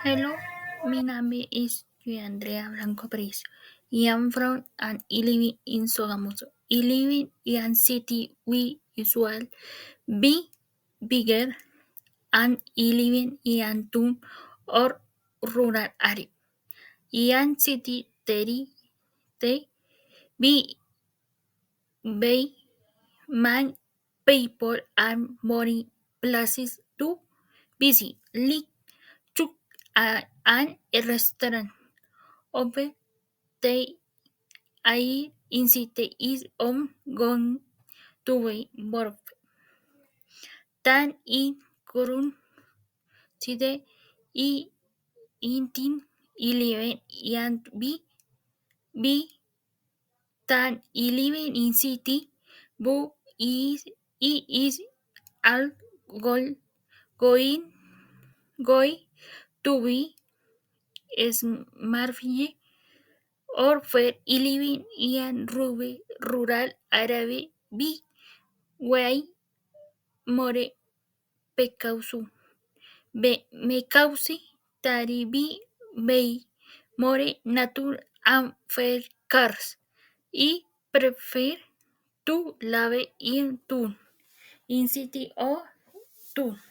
Hello, my name is Andrea Blanco Pérez. I am from and I live in Sogamoso. I live in a city we usual be bigger and I live in a town or rural area. In city there they be by man people and more places to visit like to and a restaurant open they I insiste is on going to be more than in current city I intin 11 and be than 11 in city but is it is all goal going going to be smartphone or for 11 in rural area be way more pecauzo. Me cause taribi bei more nature and fair cars. I prefer to live in town, in city or town.